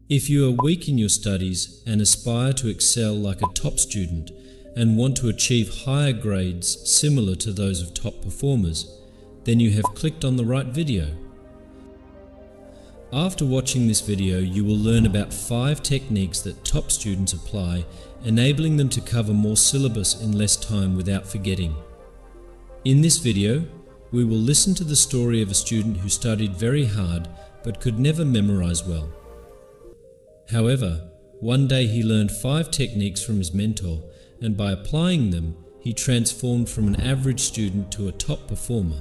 If you are weak in your studies and aspire to excel like a top student and want to achieve higher grades similar to those of top performers, then you have clicked on the right video. After watching this video, you will learn about 5 techniques that top students apply, enabling them to cover more syllabus in less time without forgetting. In this video, we will listen to the story of a student who studied very hard but could never memorize well. However, one day he learned 5 techniques from his mentor, and by applying them, he transformed from an average student to a top performer.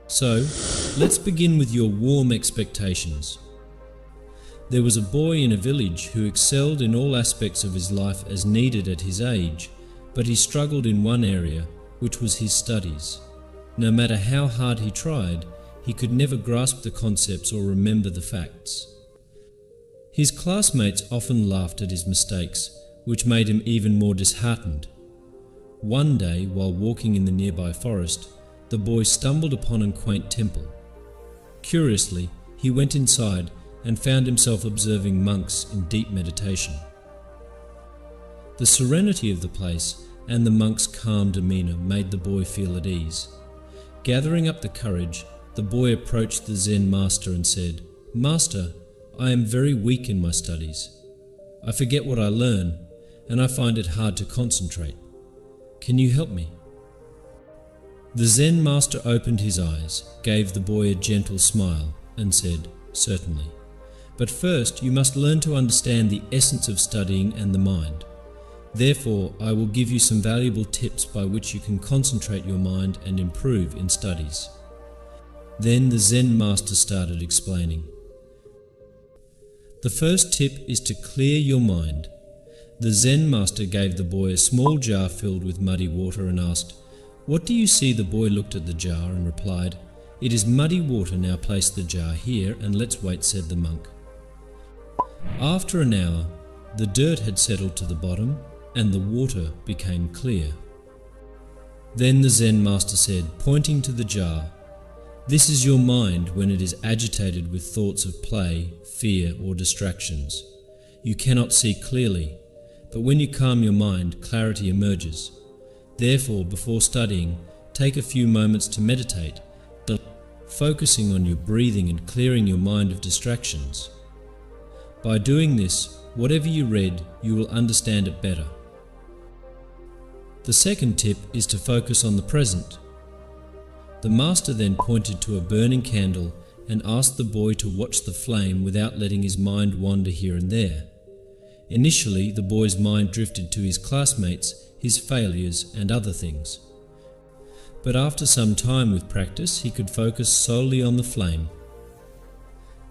So, let's begin with your warm expectations. There was a boy in a village who excelled in all aspects of his life as needed at his age, but he struggled in one area, which was his studies. No matter how hard he tried, he could never grasp the concepts or remember the facts. His classmates often laughed at his mistakes, which made him even more disheartened. One day, while walking in the nearby forest, the boy stumbled upon a quaint temple. Curiously, he went inside and found himself observing monks in deep meditation. The serenity of the place and the monks' calm demeanor made the boy feel at ease. Gathering up the courage, the boy approached the Zen master and said, "Master, I am very weak in my studies. I forget what I learn, and I find it hard to concentrate. Can you help me?" The Zen master opened his eyes, gave the boy a gentle smile, and said, "Certainly. But first you must learn to understand the essence of studying and the mind. Therefore, I will give you some valuable tips by which you can concentrate your mind and improve in studies." Then the Zen master started explaining. The first tip is to clear your mind. The Zen master gave the boy a small jar filled with muddy water and asked, "What do you see?" The boy looked at the jar and replied, "It is muddy water. Now place the jar here and let's wait," said the monk. After an hour, the dirt had settled to the bottom and the water became clear. Then the Zen master said, pointing to the jar, "This is your mind when it is agitated with thoughts of play, fear, or distractions. You cannot see clearly, but when you calm your mind, clarity emerges. Therefore, before studying, take a few moments to meditate, focusing on your breathing and clearing your mind of distractions. By doing this, whatever you read, you will understand it better." The second tip is to focus on the present. The master then pointed to a burning candle and asked the boy to watch the flame without letting his mind wander here and there. Initially, the boy's mind drifted to his classmates, his failures, and other things. But after some time with practice, he could focus solely on the flame.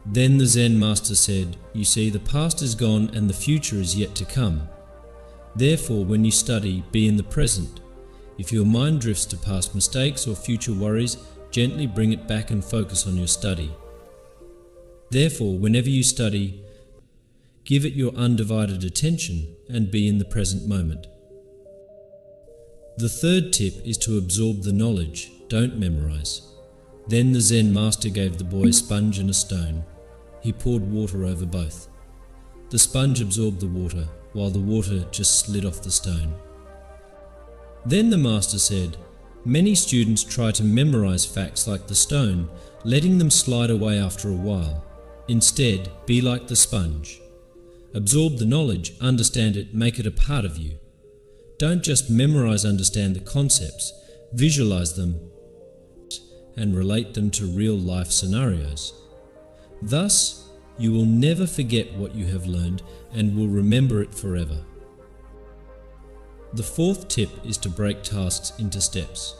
Then the Zen master said, "You see, the past is gone and the future is yet to come. Therefore, when you study, be in the present. If your mind drifts to past mistakes or future worries, gently bring it back and focus on your study. Therefore, whenever you study, give it your undivided attention and be in the present moment." The third tip is to absorb the knowledge, don't memorize. Then the Zen master gave the boy a sponge and a stone. He poured water over both. The sponge absorbed the water, while the water just slid off the stone. Then the master said, "Many students try to memorize facts like the stone, letting them slide away after a while. Instead, be like the sponge. Absorb the knowledge, understand it, make it a part of you. Don't just memorize, understand the concepts, visualize them, and relate them to real-life scenarios. Thus, you will never forget what you have learned and will remember it forever." The fourth tip is to break tasks into steps.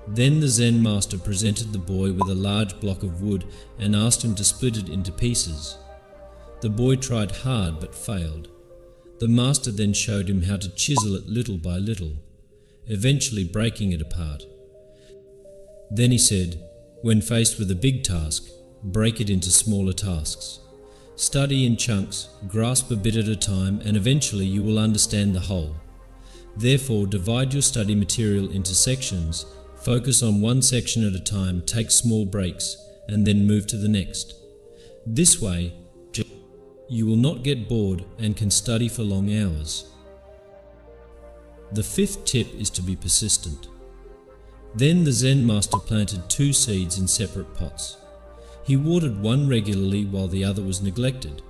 Then the Zen master presented the boy with a large block of wood and asked him to split it into pieces. The boy tried hard but failed. The master then showed him how to chisel it little by little, eventually breaking it apart. Then he said, "When faced with a big task, break it into smaller tasks. Study in chunks, grasp a bit at a time, and eventually you will understand the whole. Therefore, divide your study material into sections, focus on one section at a time, take small breaks, and then move to the next. This way, You will not get bored and can study for long hours. The fifth tip is to be persistent. Then the Zen master planted 2 seeds in separate pots. He watered one regularly while the other was neglected.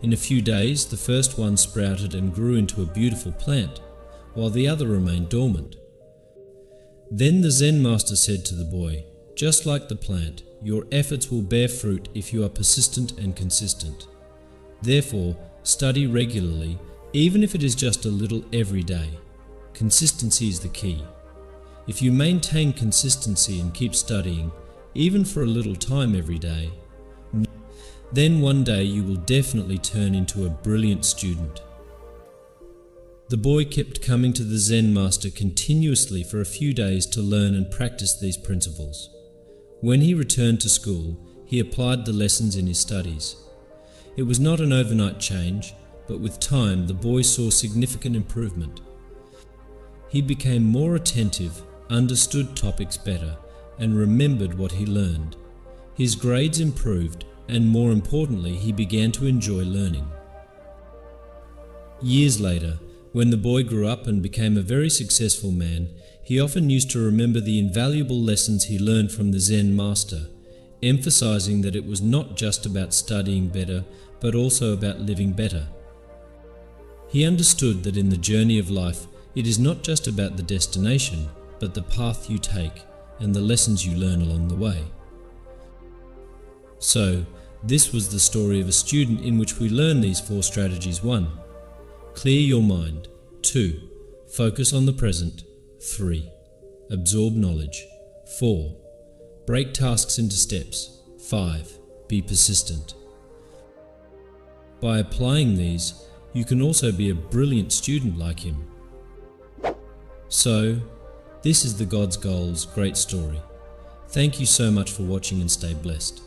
In a few days, the first one sprouted and grew into a beautiful plant, while the other remained dormant. Then the Zen master said to the boy, "Just like the plant, your efforts will bear fruit if you are persistent and consistent. Therefore, study regularly, even if it is just a little every day. Consistency is the key. If you maintain consistency and keep studying, even for a little time every day, then one day you will definitely turn into a brilliant student." The boy kept coming to the Zen master continuously for a few days to learn and practice these principles. When he returned to school, he applied the lessons in his studies. It was not an overnight change, but with time the boy saw significant improvement. He became more attentive, understood topics better, and remembered what he learned. His grades improved, and more importantly, he began to enjoy learning. Years later, when the boy grew up and became a very successful man, he often used to remember the invaluable lessons he learned from the Zen master, emphasizing that it was not just about studying better, but also about living better. He understood that in the journey of life, it is not just about the destination, but the path you take and the lessons you learn along the way. So, this was the story of a student in which we learn these 4 strategies. 1. Clear your mind. 2. Focus on the present. 3. Absorb knowledge. 4. Break tasks into steps. 5. Be persistent. By applying these, you can also be a brilliant student like him. So, this is the God's Goals great story. Thank you so much for watching and stay blessed.